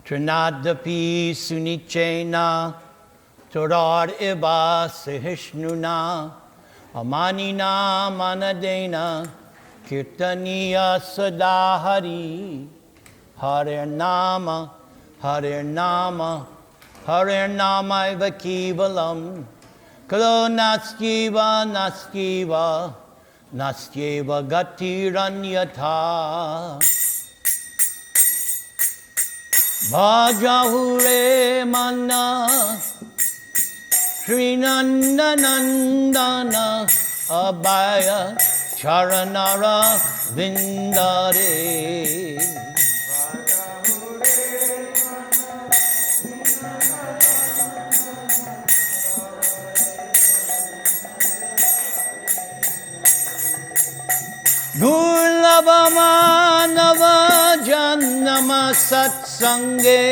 Trinadapi sunichena Torad iba sahishnuna Amanina manadena Kirtaniya sadahari Hare Nama Hare Nama Hare Nama iva kivalam Kalo nastyeva nastyeva Nastyeva gatiranyatha Bhaja Hunre mana Srinandanandana Abhaya Charanara Vindare Durlabha manava jannama satsange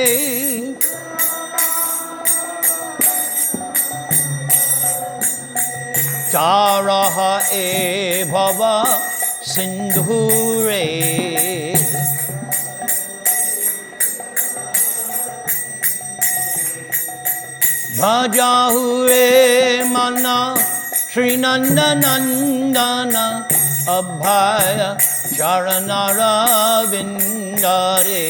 Taraha e bhava sindhure Bhaja Hunre mana Srinandanandana Abhaya Charanara Vindare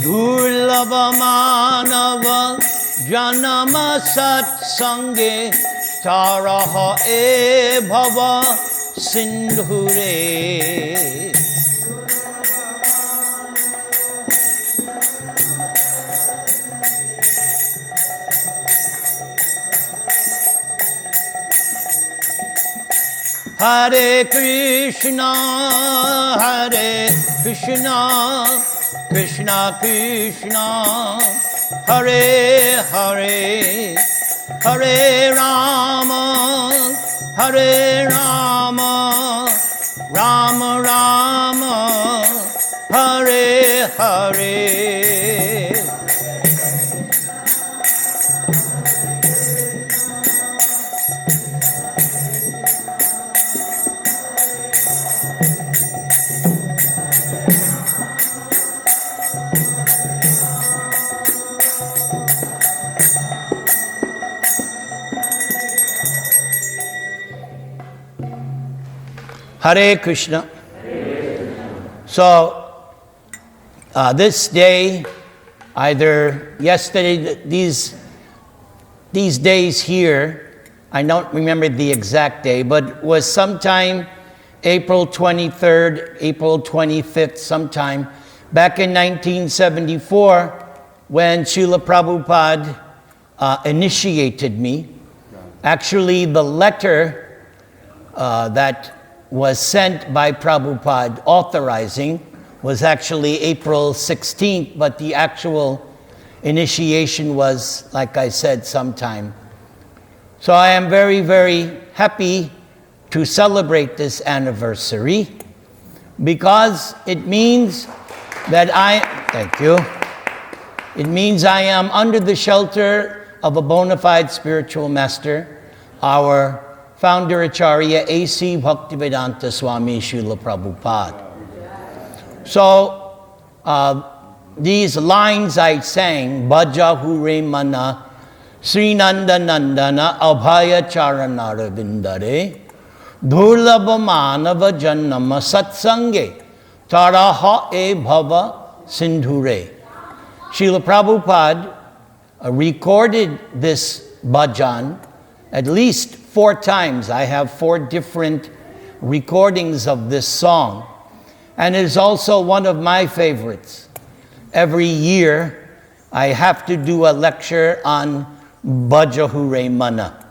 Durlabha manava janama satsange Taraha e bhava sindhure Hare Krishna, Krishna Krishna, Hare Hare, Hare Rama, Hare Rama, Rama Rama, Hare Hare. Hare Krishna. So, this day, either yesterday, these days here, I don't remember the exact day, but was sometime April 23rd, April 25th, sometime back in 1974, when Srila Prabhupada initiated me. Actually, the letter that was sent by Prabhupada authorizing was actually April 16th, but the actual initiation was, like I said, sometime. So I am very, very happy to celebrate this anniversary because it means that it means I am under the shelter of a bona fide spiritual master, our Founder Acharya A.C. Bhaktivedanta Swami Srila Prabhupada. So, these lines I sang, Bhaja Hunre mana Srinandanandana Abhaya Charanara Vindare Durlabha manava jannama satsange Taraha e bhava sindhure. Srila Prabhupada recorded this bhajan at least 4 times. I have 4 different recordings of this song. And it is also one of my favorites. Every year, I have to do a lecture on Bhaja Hunre mana.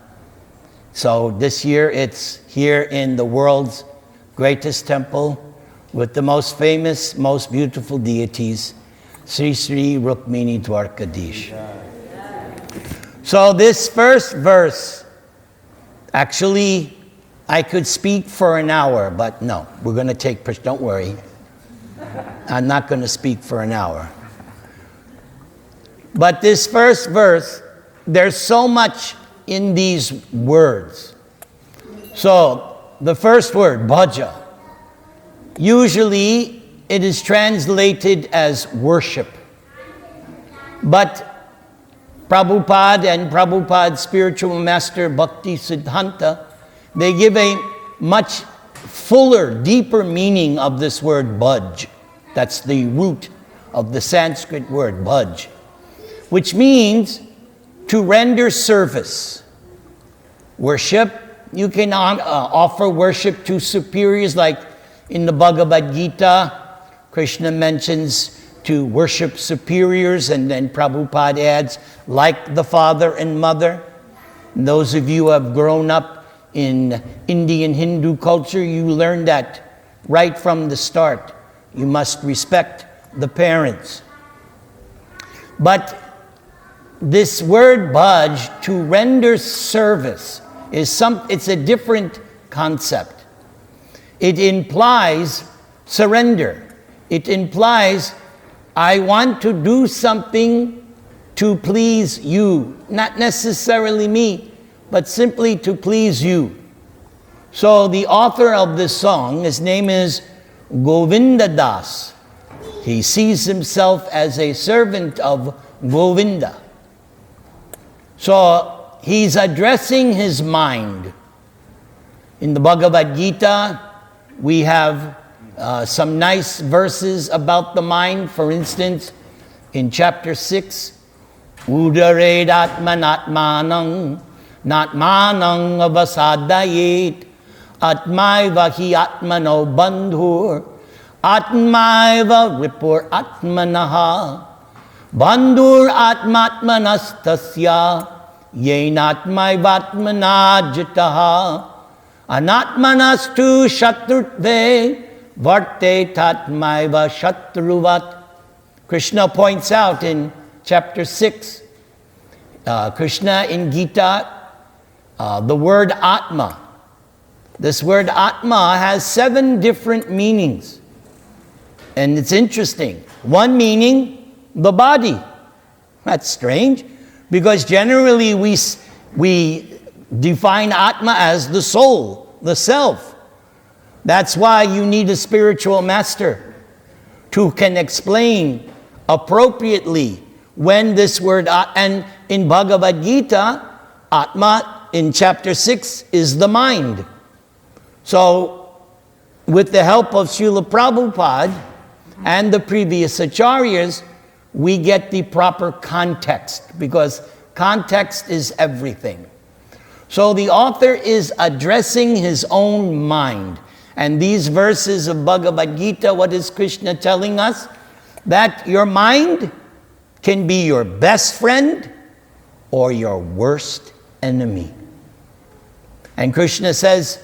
So this year, it's here in the world's greatest temple with the most famous, most beautiful deities, Sri Sri Rukmini Dwarkadish. So this first verse, actually, I could speak for an hour, but no, we're going to take, don't worry. I'm not going to speak for an hour. But this first verse there's so much in these words. So, the first word, bhaja, usually it is translated as worship. But Prabhupada and Prabhupada's spiritual master, Bhakti Siddhanta, they give a much fuller, deeper meaning of this word bhaj. That's the root of the Sanskrit word bhaj, which means to render service. Worship, you can offer worship to superiors, like in the Bhagavad Gita, Krishna mentions to worship superiors, and then Prabhupada adds, like the father and mother. And those of you who have grown up in Indian Hindu culture, you learn that right from the start. You must respect the parents. But this word bhaj, to render service, it's a different concept. It implies surrender. It implies, I want to do something to please you. Not necessarily me, but simply to please you. So the author of this song, his name is Govinda Das. He sees himself as a servant of Govinda. So he's addressing his mind. In the Bhagavad Gita, we have some nice verses about the mind. For instance, in chapter 6, Udared atmanatmanang natmanang avasadayet atmaiva hi atmano bandhur atmaiva ripur atmanaha bandhur atmatmanastasya yenatmaivatmanajitaha anatmanastu shatrutve varte tatmaiva shatruvat. Krishna points out in chapter 6, Krishna in Gita, the word Atma. This word Atma has 7 different meanings. And it's interesting. One meaning, the body. That's strange, because generally we define Atma as the soul, the self. That's why you need a spiritual master who can explain appropriately when this word, and in Bhagavad Gita, Atma in chapter 6 is the mind. So, with the help of Srila Prabhupada and the previous acharyas, we get the proper context, because context is everything. So the author is addressing his own mind. And these verses of Bhagavad Gita, what is Krishna telling us? That your mind can be your best friend or your worst enemy. And Krishna says,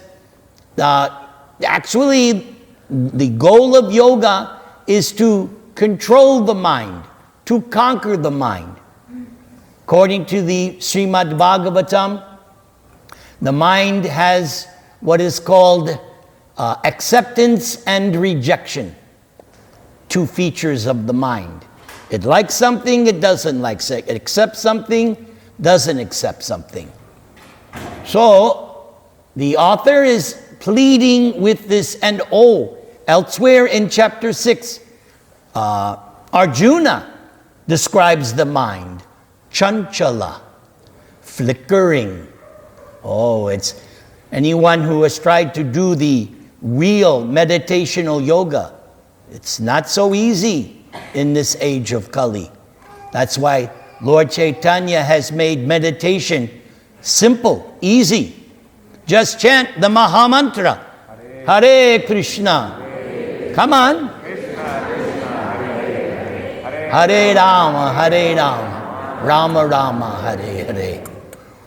actually, the goal of yoga is to control the mind, to conquer the mind. According to the Srimad Bhagavatam, the mind has what is called acceptance and rejection. 2 features of the mind. It likes something, it doesn't like it. It accepts something, doesn't accept something. So, the author is pleading with this, and elsewhere in chapter 6, Arjuna describes the mind. Chanchala, flickering. It's anyone who has tried to do the real meditational yoga. It's not so easy in this age of Kali. That's why Lord Chaitanya has made meditation simple, easy. Just chant the Maha Mantra. Hare Krishna. Come on. Hare Rama, Hare Rama. Rama Rama, Hare Hare.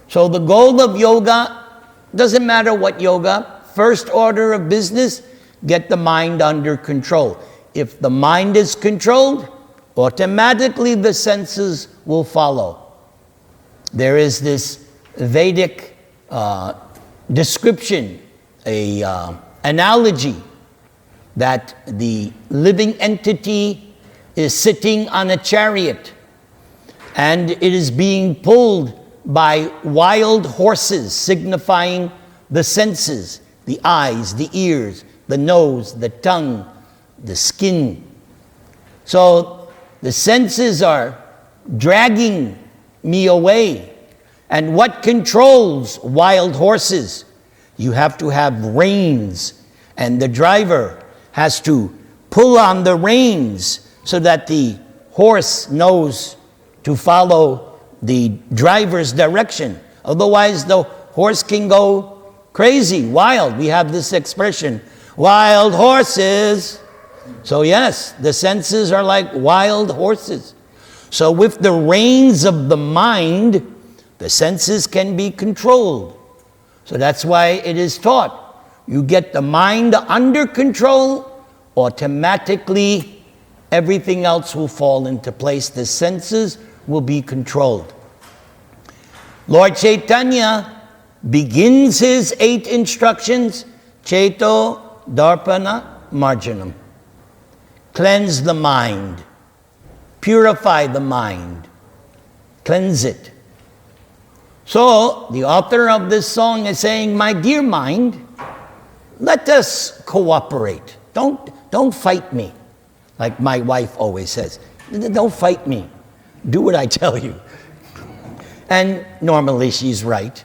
So the goal of yoga, doesn't matter what yoga, first order of business, get the mind under control. If the mind is controlled, automatically the senses will follow. There is this Vedic description, analogy, that the living entity is sitting on a chariot and it is being pulled by wild horses, signifying the senses, the eyes, the ears, the nose, the tongue, the skin. So the senses are dragging me away. And what controls wild horses? You have to have reins, and the driver has to pull on the reins so that the horse knows to follow the driver's direction. Otherwise, the horse can go crazy, wild. We have this expression, wild horses. So yes, the senses are like wild horses. So with the reins of the mind, the senses can be controlled. So that's why it is taught. You get the mind under control, automatically everything else will fall into place. The senses will be controlled. Lord Chaitanya begins his 8 instructions, Cheto Darpana Marjanam. Cleanse the mind, purify the mind, cleanse it. So, the author of this song is saying, my dear mind, let us cooperate. Don't fight me. Like my wife always says, don't fight me. Do what I tell you. And normally she's right.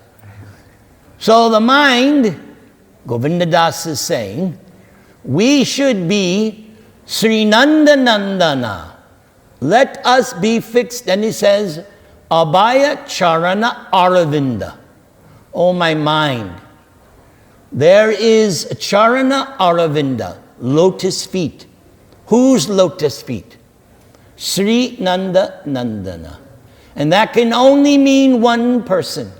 So the mind, Govinda Das is saying, we should be Sri Nanda Nandana. Let us be fixed. And he says, Abhaya Charana Aravinda. Oh my mind. There is Charana Aravinda, lotus feet. Whose lotus feet? Sri Nanda Nandana. And that can only mean one person.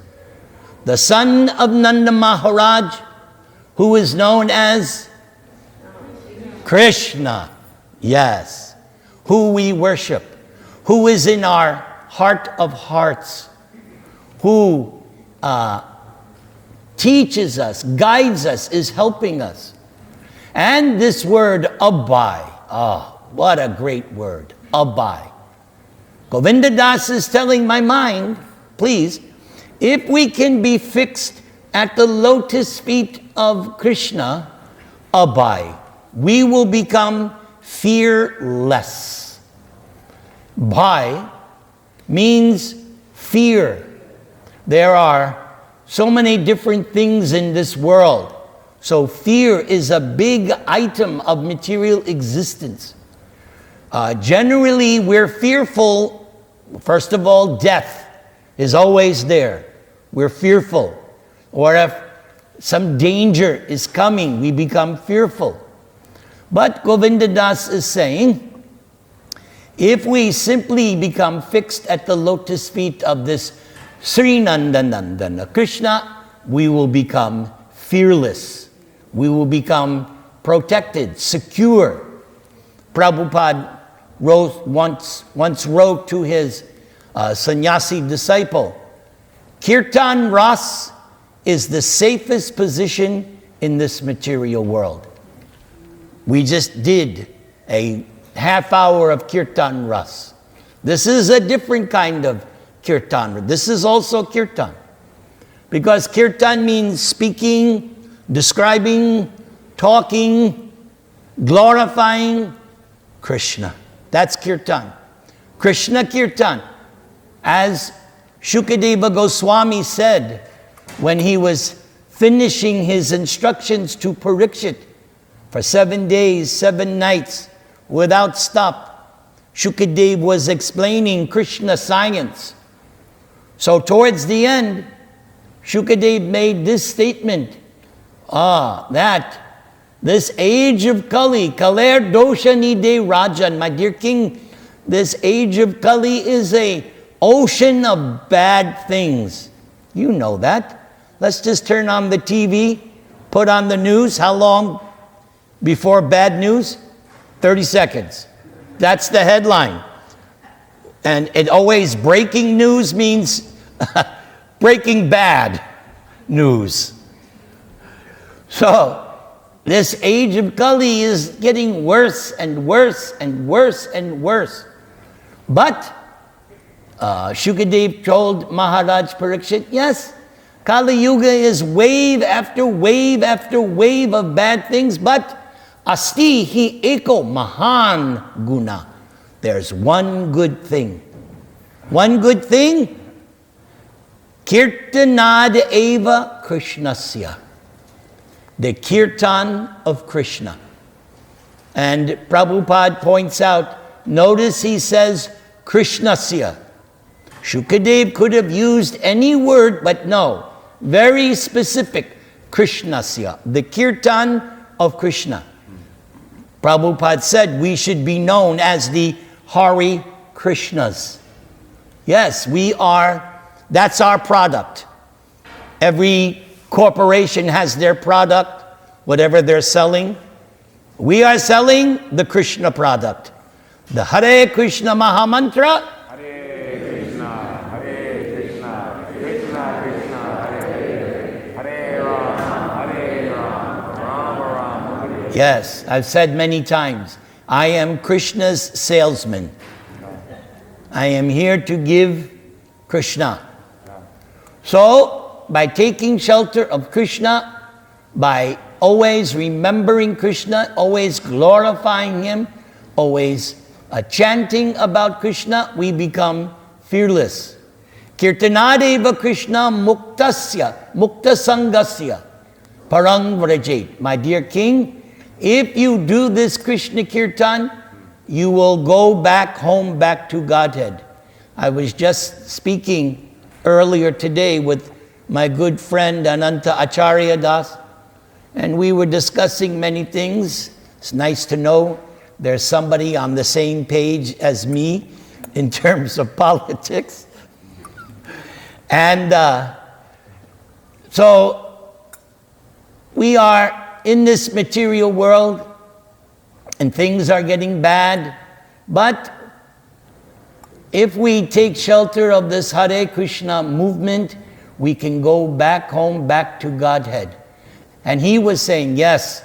The son of Nanda Maharaj, who is known as Krishna. Yes. Who we worship. Who is in our heart of hearts, who teaches us, guides us, is helping us. And this word, abhay, what a great word, abhay. Govinda Das is telling my mind, please, if we can be fixed at the lotus feet of Krishna, abhay, we will become fearless. Bhai means fear. There are so many different things in this world. So fear is a big item of material existence. Generally, we're fearful. First of all, death is always there. We're fearful. Or if some danger is coming, we become fearful. But Govinda Das is saying, if we simply become fixed at the lotus feet of this Sri Nanda Nandana Krishna, we will become fearless. We will become protected, secure. Prabhupada once wrote to his sannyasi disciple, Kirtan Ras is the safest position in this material world. We just did a half hour of Kirtan Ras. This is a different kind of Kirtan. This is also Kirtan. Because Kirtan means speaking, describing, talking, glorifying Krishna. That's Kirtan. Krishna Kirtan. As Shukadeva Goswami said when he was finishing his instructions to Parikshit for 7 days, 7 nights, without stop, Shukadeva was explaining Krishna science. So towards the end, Shukadeva made this statement, that this age of Kali, Kaler Dosha Nide Rajan, my dear king, this age of Kali is a ocean of bad things. You know that. Let's just turn on the TV, put on the news. How long before bad news? 30 seconds. That's the headline. And it always, breaking news means breaking bad news. So, this age of Kali is getting worse and worse and worse and worse. But Shukadev told Maharaj Parikshit, yes, Kali Yuga is wave after wave after wave of bad things, but asti hi eko mahan guna. There's one good thing. One good thing, kirtanad eva krishnasya. The kirtan of Krishna. And Prabhupada points out, notice he says krishnasya. Shukadev could have used any word, but no, very specific, krishnasya, the kirtan of Krishna. Prabhupada said we should be known as the Hari Krishnas. Yes, we are, that's our product. Every corporation has their product, whatever they're selling. We are selling the Krishna product. The Hare Krishna Mahamantra. Hare Krishna, Krishna Krishna, Hare Rama, Rama Hare. Yes, I've said many times, I am Krishna's salesman. I am here to give Krishna. So, by taking shelter of Krishna, by always remembering Krishna, always glorifying Him, always chanting about Krishna, we become fearless. Kirtanadeva Krishna muktasya, muktasangasya, parang vrajet. My dear king, if you do this Krishna kirtan, you will go back home, back to Godhead. I was just speaking earlier today with my good friend Ananta Acharya Das, and we were discussing many things. It's nice to know there's somebody on the same page as me in terms of politics. And so we are in this material world and things are getting bad, but if we take shelter of this Hare Krishna movement, we can go back home, back to Godhead. And he was saying, yes,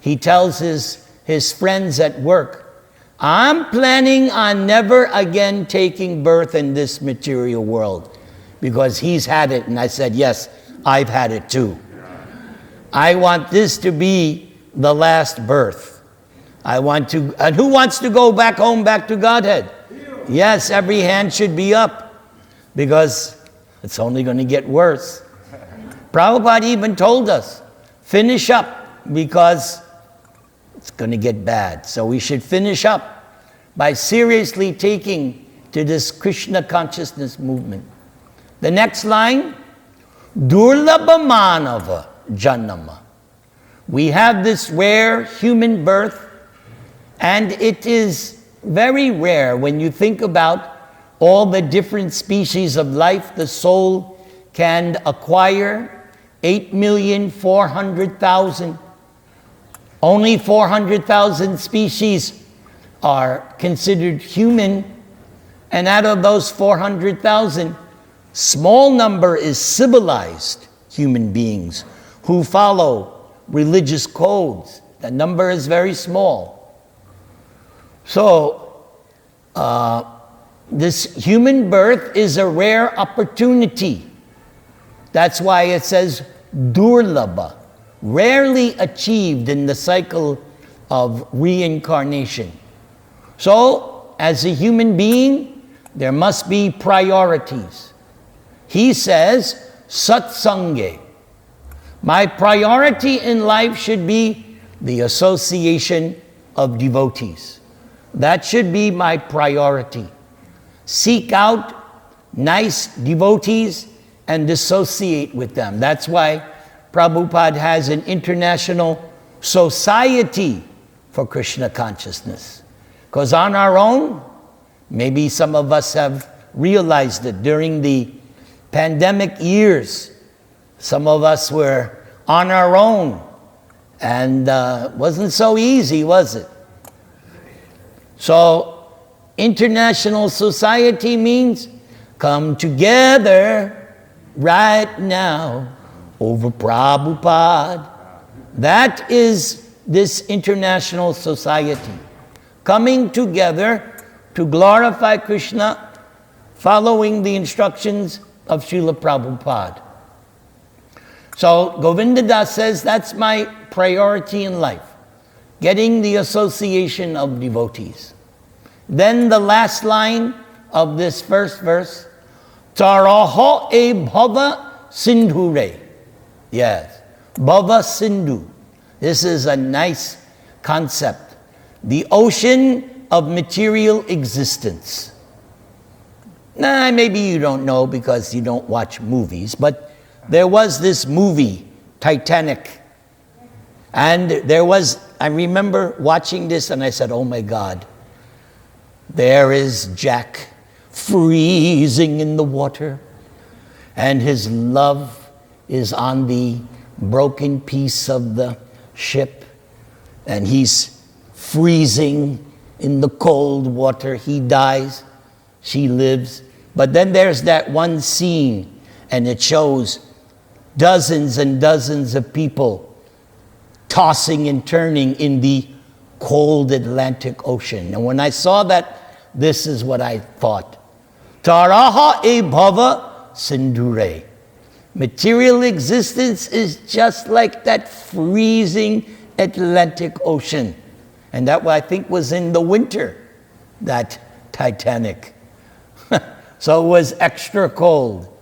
he tells his friends at work, I'm planning on never again taking birth in this material world, because he's had it. And I said, yes, I've had it too. I want this to be the last birth. I want to, and who wants to go back home, back to Godhead? Yes, every hand should be up, because it's only going to get worse. Prabhupada even told us, finish up, because it's going to get bad. So we should finish up by seriously taking to this Krishna consciousness movement. The next line, Durlabha Manava Janama. We have this rare human birth, and it is very rare when you think about all the different species of life the soul can acquire. 8,400,000. Only 400,000 species are considered human, and out of those 400,000, small number is civilized human beings who follow religious codes. The number is very small. So, this human birth is a rare opportunity. That's why it says durlabha, rarely achieved in the cycle of reincarnation. So, as a human being, there must be priorities. He says, satsange. My priority in life should be the association of devotees. That should be my priority. Seek out nice devotees and associate with them. That's why Prabhupada has an international society for Krishna consciousness. Because on our own, maybe some of us have realized it during the pandemic years, some of us were on our own, and wasn't so easy, was it? So, international society means come together right now over Prabhupada. That is this international society. Coming together to glorify Krishna following the instructions of Srila Prabhupada. So Govinda Das says, that's my priority in life, getting the association of devotees. Then the last line of this first verse, Taraha e bhava sindhure. Yes, bhava sindhu. This is a nice concept. The ocean of material existence. Nah, maybe you don't know because you don't watch movies, but there was this movie, Titanic. And I remember watching this and I said, oh my God, there is Jack freezing in the water, and his love is on the broken piece of the ship, and he's freezing in the cold water. He dies, she lives. But then there's that one scene, and it shows dozens and dozens of people tossing and turning in the cold Atlantic Ocean. And when I saw that, this is what I thought. Taraha e bhava sindhure. Material existence is just like that freezing Atlantic Ocean. And that, I think, was in the winter, that Titanic. So it was extra cold.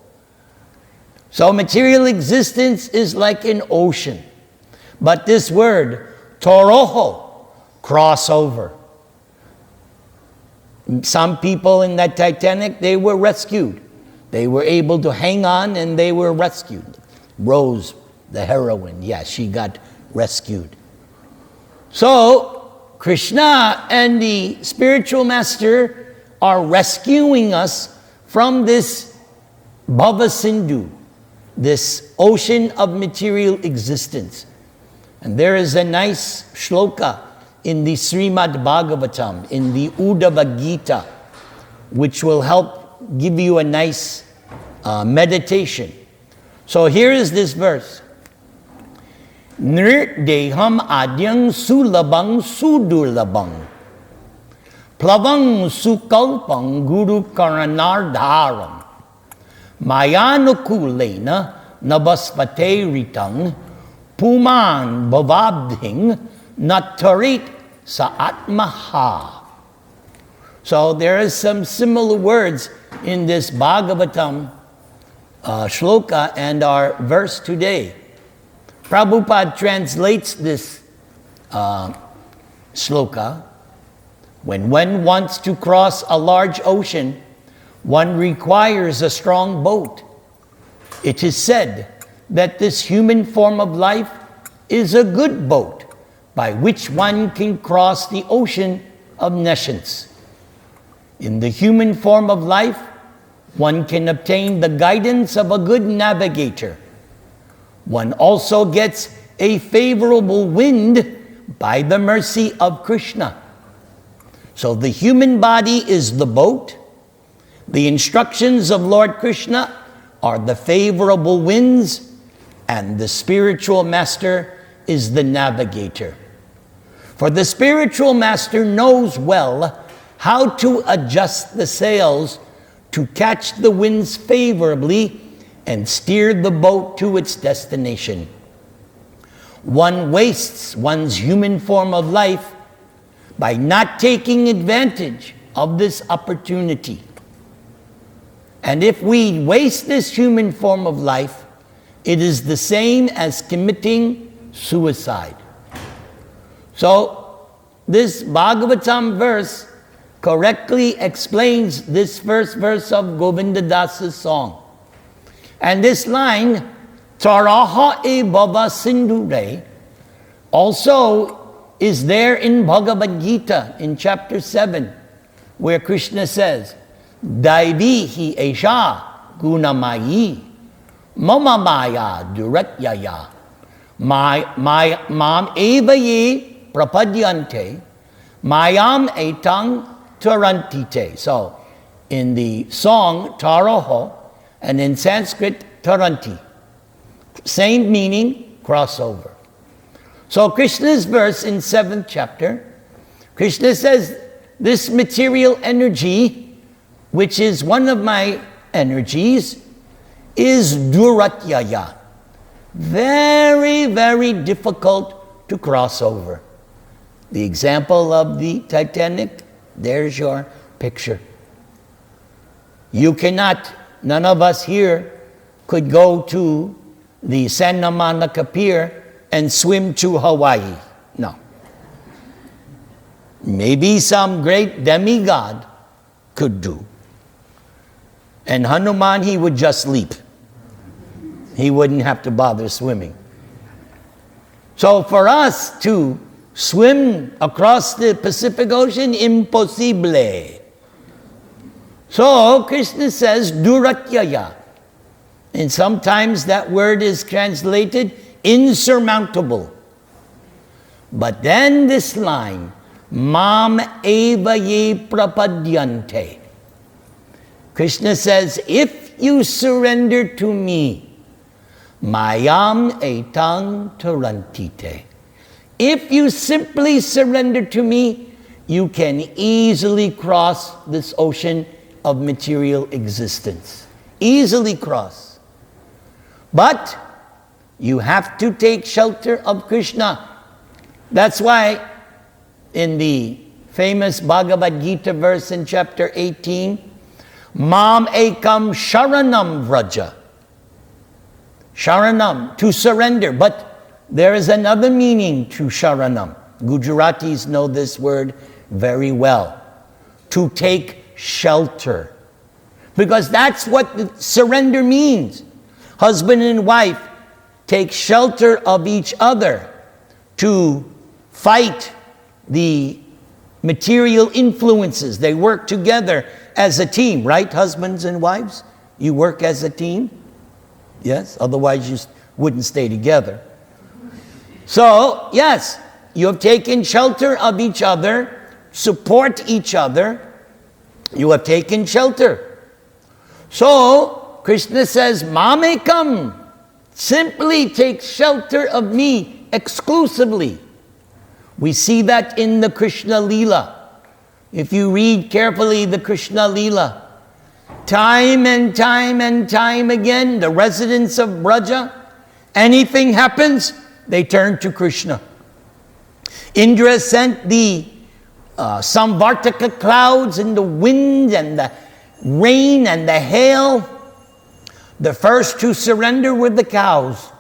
So material existence is like an ocean. But this word, toroho, crossover. Some people in that Titanic, they were rescued. They were able to hang on and they were rescued. Rose, the heroine, she got rescued. So, Krishna and the spiritual master are rescuing us from this bhava sindhu, this ocean of material existence. And there is a nice shloka in the Srimad Bhagavatam, in the Uddhava Gita, which will help give you a nice meditation. So here is this verse. Nirdeham adyang sulabang sudurlabang plavang sukalpang guru karanardharam mayanukulena nabaspate ritang puman bhavabdhing natarit sa atmaha. So there is some similar words in this Bhagavatam shloka and our verse today. Prabhupada translates this shloka. When one wants to cross a large ocean, one requires a strong boat. It is said that this human form of life is a good boat by which one can cross the ocean of nescience. In the human form of life, one can obtain the guidance of a good navigator. One also gets a favorable wind by the mercy of Krishna. So the human body is the boat. The instructions of Lord Krishna are the favorable winds, and the spiritual master is the navigator. For the spiritual master knows well how to adjust the sails to catch the winds favorably and steer the boat to its destination. One wastes one's human form of life by not taking advantage of this opportunity. And if we waste this human form of life, it is the same as committing suicide. So, this Bhagavatam verse correctly explains this first verse of Govinda Das's song. And this line, Taraha e bhava sindhure, also is there in Bhagavad Gita in chapter 7, where Krishna says, Daivi hi esha gunamayi mama maya duratyaya mam eva ye prapadyante mayam etang tarantite. So, in the song, Taraho, and in Sanskrit, Taranti. Same meaning, crossover. So Krishna's verse in 7th chapter, Krishna says, this material energy which is one of my energies, is duratyaya. Very, very difficult to cross over. The example of the Titanic, there's your picture. You cannot, none of us here could go to the Santa Monica Pier and swim to Hawaii. No. Maybe some great demigod could do. And Hanuman, he would just leap. He wouldn't have to bother swimming. So for us to swim across the Pacific Ocean, impossible. So Krishna says, duratyaya. And sometimes that word is translated insurmountable. But then this line, mam eva ye prapadyante. Krishna says, if you surrender to me, mayam etang tarantite. If you simply surrender to me, you can easily cross this ocean of material existence. Easily cross. But you have to take shelter of Krishna. That's why in the famous Bhagavad Gita verse in chapter 18, Mam ekam sharanam vraja. Sharanam, to surrender. But there is another meaning to sharanam. Gujaratis know this word very well. To take shelter. Because that's what the surrender means. Husband and wife take shelter of each other to fight the material influences. They work together as a team, right, husbands and wives? You work as a team? Yes, otherwise you wouldn't stay together. So, yes, you have taken shelter of each other, support each other. You have taken shelter. So, Krishna says, Mamekam, simply take shelter of me exclusively. We see that in the Krishna Leela. If you read carefully the Krishna Leela, time and time and time again, the residents of Bhaja, anything happens, they turn to Krishna. Indra sent the Samvartaka clouds and the wind and the rain and the hail. The first to surrender were the cows.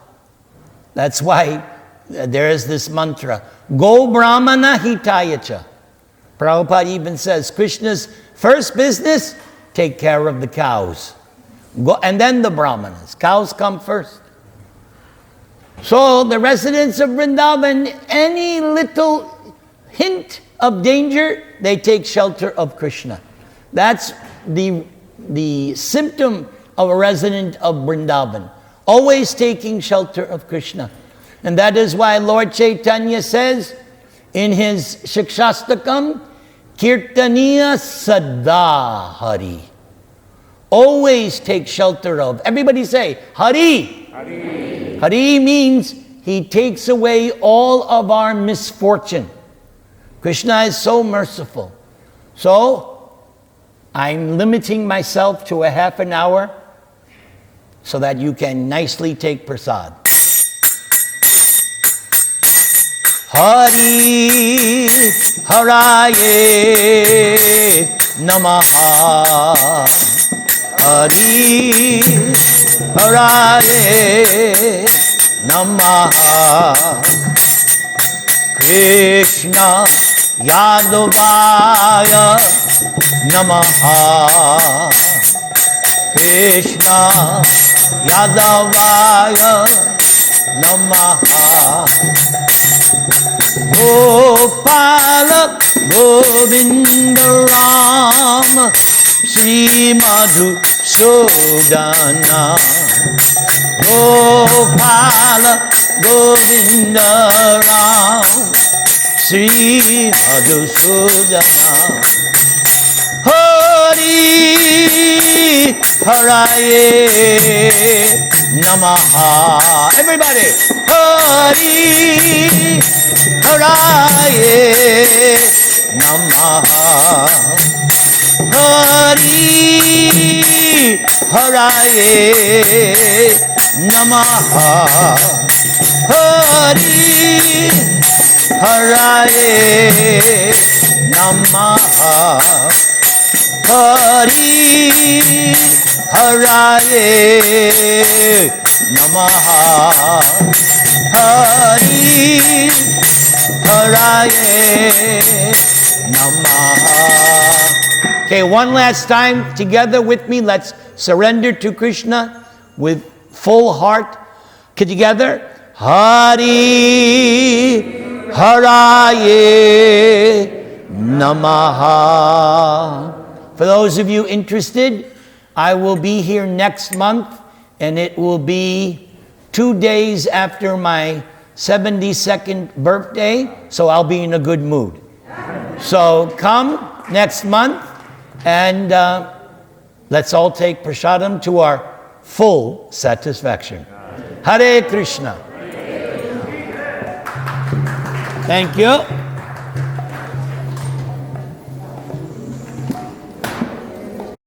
That's why there is this mantra, Go Brahmana Hitayacha. Prabhupada even says, Krishna's first business, take care of the cows. Go, and then the Brahmanas. Cows come first. So the residents of Vrindavan, any little hint of danger, they take shelter of Krishna. That's the symptom of a resident of Vrindavan. Always taking shelter of Krishna. And that is why Lord Chaitanya says in his Shikshastakam, Kirtaniya Sada Hari. Always take shelter of. Everybody say, Hari. Hari. Hari means he takes away all of our misfortune. Krishna is so merciful. So, I'm limiting myself to a half an hour so that you can nicely take prasad. Hari Haraye Namaha. Hari Haraye Namaha. Krishna Yadavaya Namaha. Krishna Yadavaya Namaha. Gopala Govinda Ram Sri Madhu Sudana. Gopala Govinda Ram Sri Madhu Sudana. Hari Haraye Namaha. Everybody. Hari Haraye Namaha. Hari Haraye Namaha. Hari Haraye Namaha. Hari Haraye Namaha. Hari Haraye Namaha. Okay, one last time together with me. Let's surrender to Krishna with full heart. Together. Hari Haraye Namaha. For those of you interested, I will be here next month, and it will be 2 days after my 72nd birthday, so I'll be in a good mood. So come next month, and let's all take prasadam to our full satisfaction. Hare Krishna. Thank you.